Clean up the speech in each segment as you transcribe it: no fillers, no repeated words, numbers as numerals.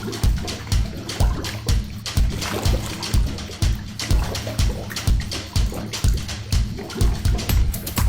Hey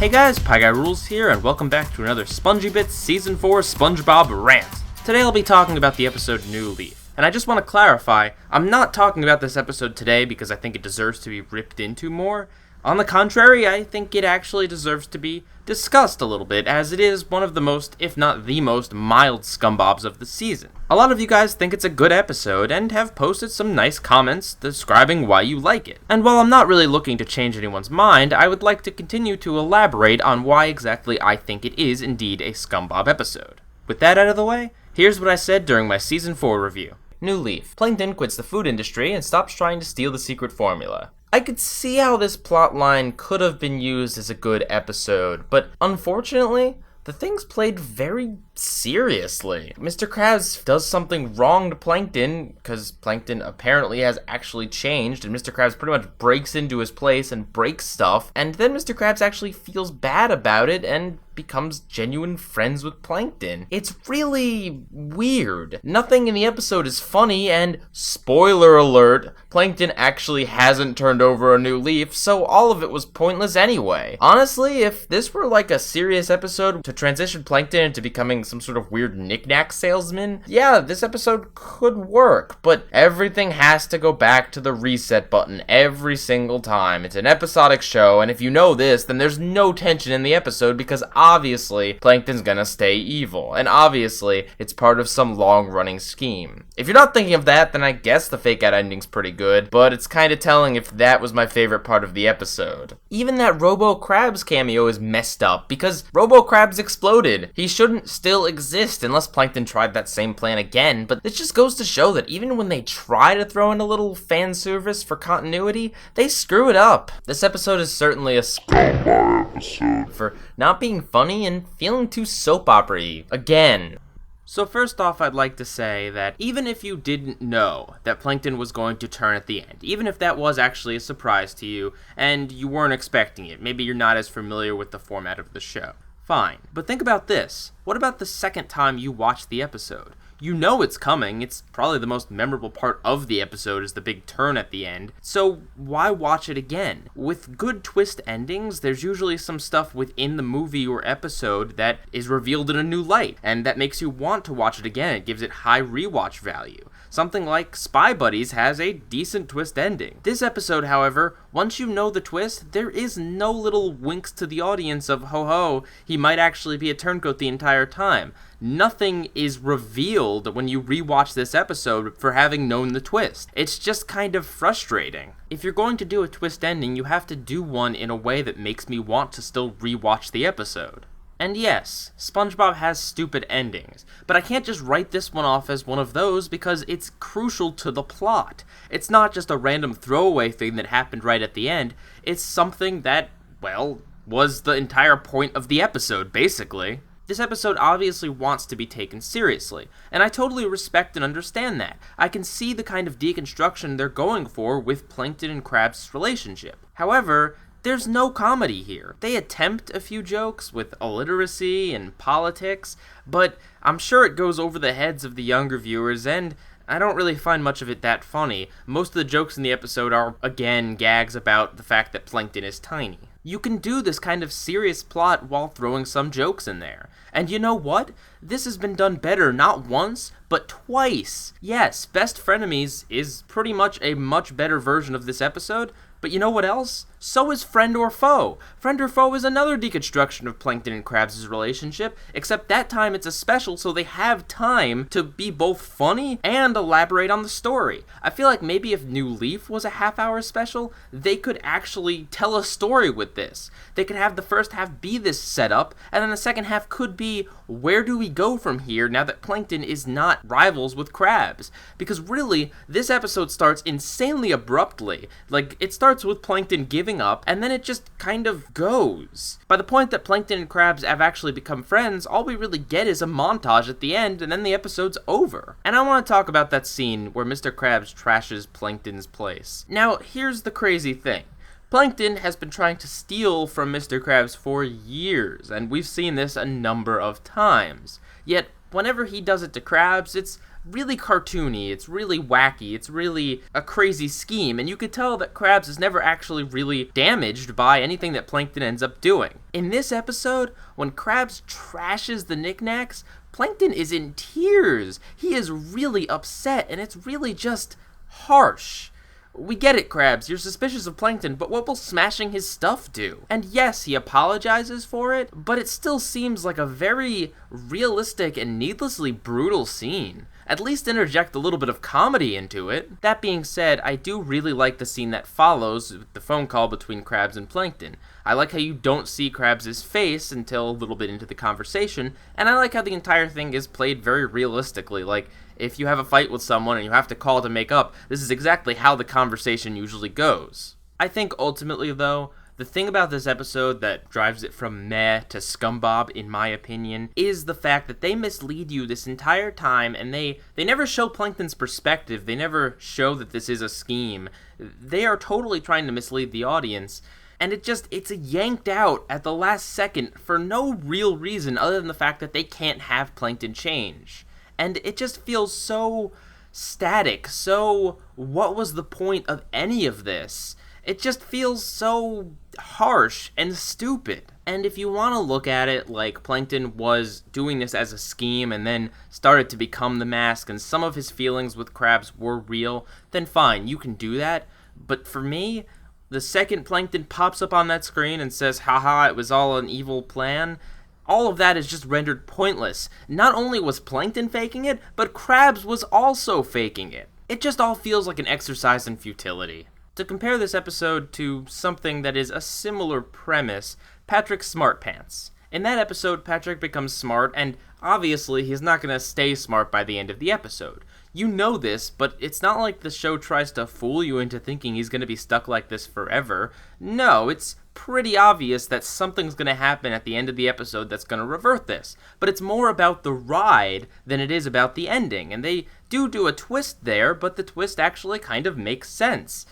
guys, Pieguyrulz here, and welcome back to another Spongey Bits Season 4 SpongeBob Rant. Today I'll be talking about the episode New Leaf, and I just want to clarify, I'm not talking about this episode today because I think it deserves to be ripped into more. On the contrary, I think it actually deserves to be discussed a little bit, as it is one of the most, if not the most, mild scumbobs of the season. A lot of you guys think it's a good episode, and have posted some nice comments describing why you like it. And while I'm not really looking to change anyone's mind, I would like to continue to elaborate on why exactly I think it is indeed a scumbob episode. With that out of the way, here's what I said during my Season 4 review. New Leaf. Plankton quits the food industry and stops trying to steal the secret formula. I could see how this plotline could have been used as a good episode, but unfortunately, the thing's played very seriously. Mr. Krabs does something wrong to Plankton, because Plankton apparently has actually changed, and Mr. Krabs pretty much breaks into his place and breaks stuff, and then Mr. Krabs actually feels bad about it and becomes genuine friends with Plankton. It's really weird. Nothing in the episode is funny, and spoiler alert, Plankton actually hasn't turned over a new leaf, so all of it was pointless anyway. Honestly, if this were like a serious episode to transition Plankton into becoming some sort of weird knick-knack salesman, yeah, this episode could work, but everything has to go back to the reset button every single time. It's an episodic show, and if you know this, then there's no tension in the episode because obviously Plankton's gonna stay evil, and obviously it's part of some long-running scheme. If you're not thinking of that, then I guess the fake-out ending's pretty good, but it's kinda telling if that was my favorite part of the episode. Even that Robo Krabs cameo is messed up because Robo Krabs exploded. He shouldn't still exist unless Plankton tried that same plan again, but this just goes to show that even when they try to throw in a little fan service for continuity, they screw it up. This episode is certainly a scumbag episode for not being funny and feeling too soap opera-y again. So first off, I'd like to say that even if you didn't know that Plankton was going to turn at the end, even if that was actually a surprise to you and you weren't expecting it, maybe you're not as familiar with the format of the show, fine. But think about this. What about the second time you watch the episode? You know it's coming. It's probably the most memorable part of the episode is the big turn at the end. So why watch it again? With good twist endings, there's usually some stuff within the movie or episode that is revealed in a new light, and that makes you want to watch it again. It gives it high rewatch value. Something like Spy Buddies has a decent twist ending. This episode, however, once you know the twist, there is no little winks to the audience of, ho ho, he might actually be a turncoat the entire time. Nothing is revealed when you rewatch this episode for having known the twist. It's just kind of frustrating. If you're going to do a twist ending, you have to do one in a way that makes me want to still rewatch the episode. And yes, SpongeBob has stupid endings, but I can't just write this one off as one of those because it's crucial to the plot. It's not just a random throwaway thing that happened right at the end, it's something that, well, was the entire point of the episode, basically. This episode obviously wants to be taken seriously, and I totally respect and understand that. I can see the kind of deconstruction they're going for with Plankton and Krabs' relationship. However, there's no comedy here. They attempt a few jokes with illiteracy and politics, but I'm sure it goes over the heads of the younger viewers, and I don't really find much of it that funny. Most of the jokes in the episode are, again, gags about the fact that Plankton is tiny. You can do this kind of serious plot while throwing some jokes in there. And you know what? This has been done better not once, but twice. Yes, Best Frenemies is pretty much a much better version of this episode, but you know what else? So is Friend or Foe. Friend or Foe is another deconstruction of Plankton and Krabs' relationship, except that time it's a special so they have time to be both funny and elaborate on the story. I feel like maybe if New Leaf was a half-hour special, they could actually tell a story with this. They could have the first half be this setup, and then the second half could be, where do we go from here now that Plankton is not rivals with Krabs? Because really, this episode starts insanely abruptly. Like, it starts with Plankton giving up, and then it just kind of goes. By the point that Plankton and Krabs have actually become friends, all we really get is a montage at the end, and then the episode's over. And I want to talk about that scene where Mr. Krabs trashes Plankton's place. Now, here's the crazy thing. Plankton has been trying to steal from Mr. Krabs for years, and we've seen this a number of times. Yet, whenever he does it to Krabs, it's really cartoony, it's really wacky, it's really a crazy scheme, and you could tell that Krabs is never actually really damaged by anything that Plankton ends up doing. In this episode, when Krabs trashes the knickknacks, Plankton is in tears. He is really upset, and it's really just harsh. We get it, Krabs, you're suspicious of Plankton, but what will smashing his stuff do? And yes, he apologizes for it, but it still seems like a very realistic and needlessly brutal scene. At least interject a little bit of comedy into it. That being said, I do really like the scene that follows with the phone call between Krabs and Plankton. I like how you don't see Krabs' face until a little bit into the conversation, and I like how the entire thing is played very realistically. Like, if you have a fight with someone and you have to call to make up, this is exactly how the conversation usually goes. I think ultimately, though, the thing about this episode that drives it from meh to scumbob, in my opinion, is the fact that they mislead you this entire time, and they never show Plankton's perspective. They never show that this is a scheme. They are totally trying to mislead the audience, and it's yanked out at the last second for no real reason other than the fact that they can't have Plankton change. And it just feels so static, so what was the point of any of this? It just feels so harsh and stupid. And if you want to look at it like Plankton was doing this as a scheme and then started to become the mask and some of his feelings with Krabs were real, then fine, you can do that. But for me, the second Plankton pops up on that screen and says, haha, it was all an evil plan, all of that is just rendered pointless. Not only was Plankton faking it, but Krabs was also faking it. It just all feels like an exercise in futility. To compare this episode to something that is a similar premise, Patrick's Smart Pants. In that episode, Patrick becomes smart, and obviously he's not going to stay smart by the end of the episode. You know this, but it's not like the show tries to fool you into thinking he's going to be stuck like this forever. No, it's pretty obvious that something's going to happen at the end of the episode that's going to revert this. But it's more about the ride than it is about the ending, and they do a twist there, but the twist actually kind of makes sense.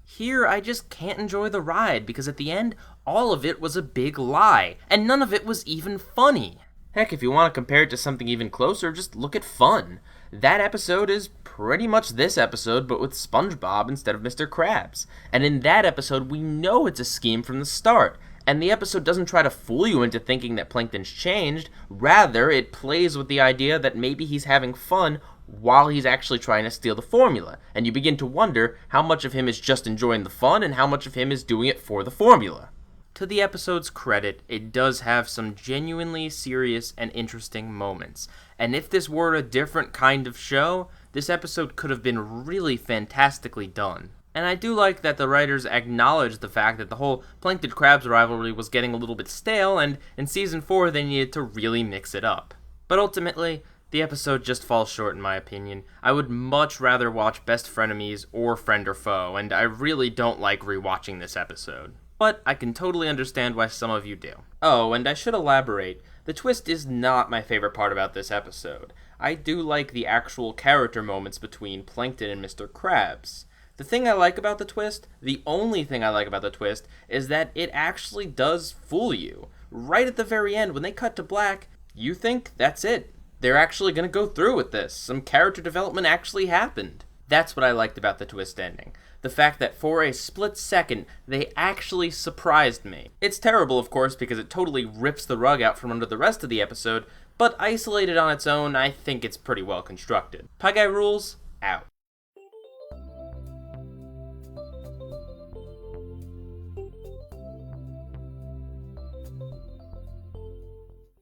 Here, I just can't enjoy the ride, because at the end, all of it was a big lie, and none of it was even funny. Heck, if you want to compare it to something even closer, just look at Fun. That episode is pretty much this episode, but with SpongeBob instead of Mr. Krabs. And in that episode, we know it's a scheme from the start. And the episode doesn't try to fool you into thinking that Plankton's changed. Rather, it plays with the idea that maybe he's having fun while he's actually trying to steal the formula. And you begin to wonder how much of him is just enjoying the fun and how much of him is doing it for the formula. To the episode's credit, it does have some genuinely serious and interesting moments. And if this were a different kind of show, this episode could have been really fantastically done. And I do like that the writers acknowledged the fact that the whole Plankton-Krabs rivalry was getting a little bit stale, and in Season 4 they needed to really mix it up. But ultimately, the episode just falls short in my opinion. I would much rather watch Best Frenemies or Friend or Foe, and I really don't like rewatching this episode. But I can totally understand why some of you do. Oh, and I should elaborate. The twist is not my favorite part about this episode. I do like the actual character moments between Plankton and Mr. Krabs. The thing I like about the twist, the only thing I like about the twist, is that it actually does fool you. Right at the very end, when they cut to black, you think that's it. They're actually going to go through with this. Some character development actually happened. That's what I liked about the twist ending. The fact that for a split second, they actually surprised me. It's terrible, of course, because it totally rips the rug out from under the rest of the episode, but isolated on its own, I think it's pretty well constructed. Pieguyrulz, out.